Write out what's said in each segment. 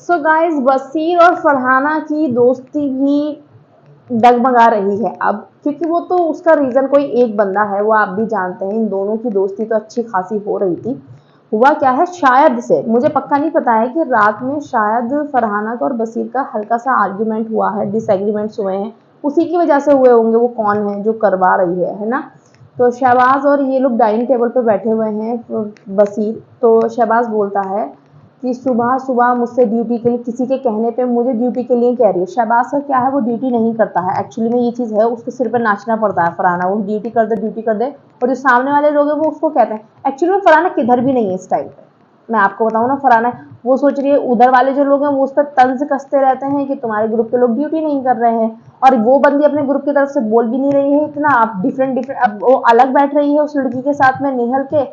So guys, बसीर और फरहाना की दोस्ती भी डगमगा रही है अब, क्योंकि वो तो उसका रीजन कोई एक बंदा है, वो आप भी जानते हैं। इन दोनों की दोस्ती तो अच्छी खासी हो रही थी। हुआ क्या है, शायद से, मुझे पक्का नहीं पता है, कि रात में शायद फरहाना का और बसीर का हल्का सा आर्ग्यूमेंट हुआ है, डिसएग्रीमेंट्स हुए हैं, उसी की वजह से हुए होंगे। वो कौन है जो करवा रही है ना। तो शहबाज और ये लोग डाइनिंग टेबल पर बैठे हुए हैं। बसीर तो शहबाज बोलता है कि सुबह सुबह मुझसे ड्यूटी के लिए, किसी के कहने पे मुझे ड्यूटी के लिए कह रही है। शहबाज का क्या है, वो ड्यूटी नहीं करता है एक्चुअली में, ये चीज़ है, उसके सिर पर नाचना पड़ता है फरहाना, वो ड्यूटी कर दे ड्यूटी कर दे। और जो सामने वाले लोग हैं वो उसको कहते हैं, एक्चुअली में फरहाना किधर भी नहीं है इस टाइम पे। मैं आपको बताऊँ ना, फरहाना वो सोच रही है, उधर वाले जो लोग हैं वो उस पर तंज कसते रहते हैं कि तुम्हारे ग्रुप के लोग ड्यूटी नहीं कर रहे हैं, और वो बंदी अपने ग्रुप की तरफ से बोल भी नहीं रही है इतना। आप डिफरेंट डिफरेंट, अब वो अलग बैठ रही है उस लड़की के साथ में, नेहल के।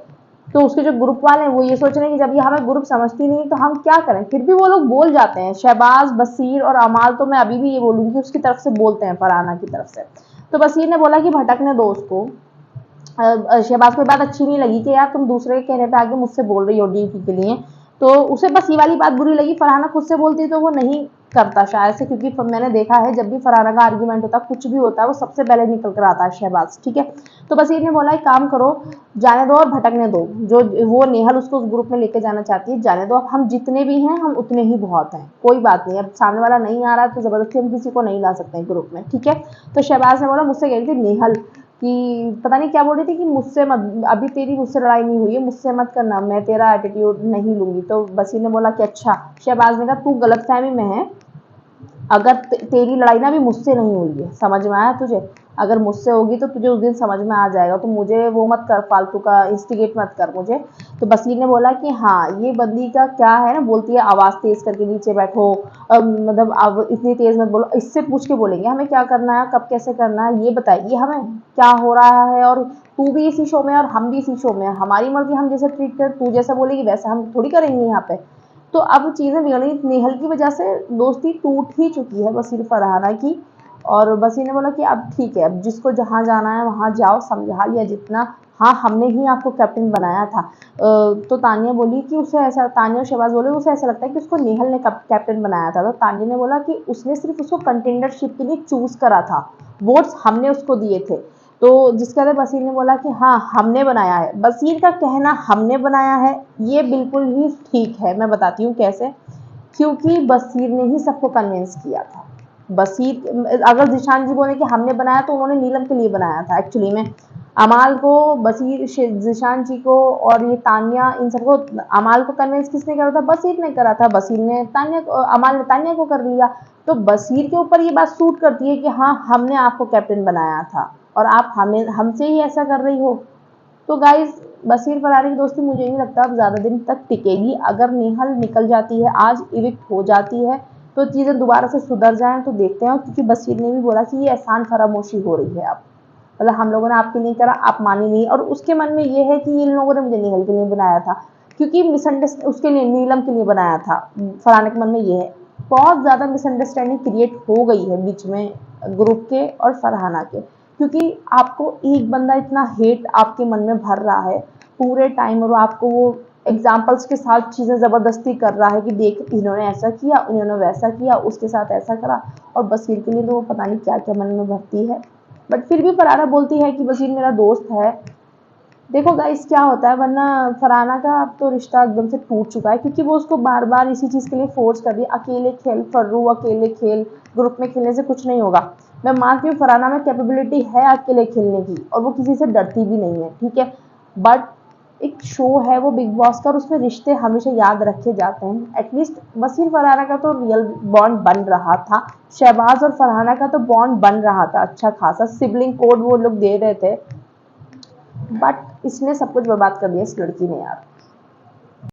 तो उसके जो ग्रुप वाले हैं वो ये सोच रहे हैं कि जब ये हमें ग्रुप समझती नहीं तो हम क्या करें, फिर भी वो लोग बोल जाते हैं। शहबाज, बसीर और अमाल, तो मैं अभी भी ये बोलूंगी उसकी तरफ से बोलते हैं, फरहाना की तरफ से। तो बसीर ने बोला कि भटकने दो उसको। शहबाज को बात अच्छी नहीं लगी कि यार तुम दूसरे के कहने पे आगे मुझसे बोल रही हो ड्यूटी के लिए। तो उसे बस ये वाली बात बुरी लगी। फरहाना खुद से बोलती तो वो नहीं करता शायद से, क्योंकि मैंने देखा है जब भी फरहाना का आर्ग्यूमेंट होता है, कुछ भी होता है, वो सबसे पहले निकल कर आता है शहबाज, ठीक है। तो बस ने बोला एक काम करो, जाने दो और भटकने दो। जो वो नेहल उसको उस ग्रुप में लेके जाना चाहती है, जाने दो। अब हम जितने भी हैं हम उतने ही बहुत हैं, कोई बात नहीं। अब सामने वाला नहीं आ रहा तो जबरदस्ती हम किसी को नहीं ला सकते हैं ग्रुप में, ठीक है। तो शहबाज ने बोला, मुझसे कह रही थी नेहल कि पता नहीं क्या बोल रही थी कि मुझसे मत, अभी तेरी मुझसे लड़ाई नहीं हुई है, मुझसे मत करना, मैं तेरा एटीट्यूड नहीं लूंगी। तो बसीर ने बोला कि अच्छा। शहबाज ने कहा तू गलतफहमी में है, अगर तेरी लड़ाई ना अभी मुझसे नहीं हुई है, समझ में आया तुझे? अगर मुझसे होगी तो तुझे उस दिन समझ में आ जाएगा, तो मुझे वो मत कर, फालतू का इंस्टिगेट मत कर मुझे। तो बसीर ने बोला कि हाँ, ये बंदी का क्या है ना, बोलती है आवाज़ तेज करके नीचे बैठो, मतलब अब इतनी तेज मत बोलो, इससे पूछ के बोलेंगे हमें क्या करना है, कब कैसे करना है, ये बताइए हमें क्या हो रहा है। और तू भी इसी शो में और हम भी इसी शो में, हमारी मर्जी, हम जैसे ट्रीट कर, तू जैसा बोलेगी वैसा हम थोड़ी करेंगे यहाँ पे। तो अब चीज़ें बिगड़ गई, नेहल की वजह से दोस्ती टूट ही चुकी है बसीर फरहाना की। और बसीर ने बोला कि अब ठीक है, अब जिसको जहाँ जाना है वहाँ जाओ, समझा लिया जितना। हाँ, हमने ही आपको कैप्टन बनाया था। तो तानिया बोली कि उसे ऐसा, तानिया और शहबाज बोले उसे ऐसा लगता है कि उसको नेहल ने कैप्टन बनाया था। तो तानिया ने बोला कि उसने सिर्फ उसको कंटेंडरशिप के लिए चूज करा था, वोट्स हमने उसको दिए थे। तो जिसके बाद बसीर ने बोला कि हाँ हमने बनाया है। बसीर का कहना हमने बनाया है ये बिल्कुल ही ठीक है, मैं बताती हूँ कैसे। क्योंकि बसीर ने ही सबको कन्विंस किया था। बसीर, अगर जिशान जी बोले कि हमने बनाया तो उन्होंने नीलम के लिए बनाया था एक्चुअली में। अमाल को, बसीर, जिशान जी को और ये तानिया, इन सबको, अमाल को कन्विंस किसने करा था? बसीर ने करा था। बसीर ने तानिया को, अमाल ने तानिया को कर लिया। तो बसीर के ऊपर ये बात सूट करती है कि हाँ हमने आपको कैप्टन बनाया था और आप हमें, हमसे ही ऐसा कर रही हो। तो गाइज, बसीर फरारी की दोस्ती मुझे नहीं लगता अब ज़्यादा दिन तक टिकेगी। अगर नेहल निकल जाती है, आज इविक्ट हो जाती है, तो चीज़ें दोबारा से सुधर जाएं तो देखते हैं। क्योंकि बसीर ने भी बोला कि ये एहसान फरामोशी हो रही है अब, मतलब हम लोगों ने आपके लिए करा, आप मानी नहीं। और उसके मन में ये है कि इन लोगों ने मुझे नेहल के लिए बनाया था, क्योंकि मिसअंडरस्टैंड उसके लिए, नीलम के लिए बनाया था। फरहाना के मन में ये है। बहुत ज़्यादा मिसअंडरस्टैंडिंग क्रिएट हो गई है बीच में ग्रुप के और फरहाना के, क्योंकि आपको एक बंदा इतना हेट आपके मन में भर रहा है पूरे टाइम, और आपको वो एग्जाम्पल्स के साथ चीज़ें ज़बरदस्ती कर रहा है कि देख इन्होंने ऐसा किया, उन्होंने वैसा किया, उसके साथ ऐसा करा। और बसीर के लिए तो वो पता नहीं क्या क्या मन में भरती है। बट फिर भी फरहाना बोलती है कि बसीर मेरा दोस्त है। देखो गाइस क्या होता है, वरना फरहाना का अब तो रिश्ता एकदम से टूट चुका है, क्योंकि वो उसको बार बार इसी चीज़ के लिए फोर्स कर रही है, अकेले खेल फर्रू, अकेले खेल, ग्रुप में खेलने से कुछ नहीं होगा। मैं मानती हूँ फरहाना में कैपेबिलिटी है अकेले खेलने की, और वो किसी से डरती भी नहीं है, ठीक है। बट एक शो है वो बिग बॉस का, और उसमें रिश्ते हमेशा याद रखे जाते हैं। एटलीस्ट बसीर फरहाना का तो रियल बॉन्ड बन रहा था, शहबाज और फरहाना का तो बॉन्ड बन रहा था अच्छा खासा, सिबलिंग कोड वो लोग दे रहे थे। बट इसने सब कुछ बर्बाद कर दिया इस लड़की ने यार।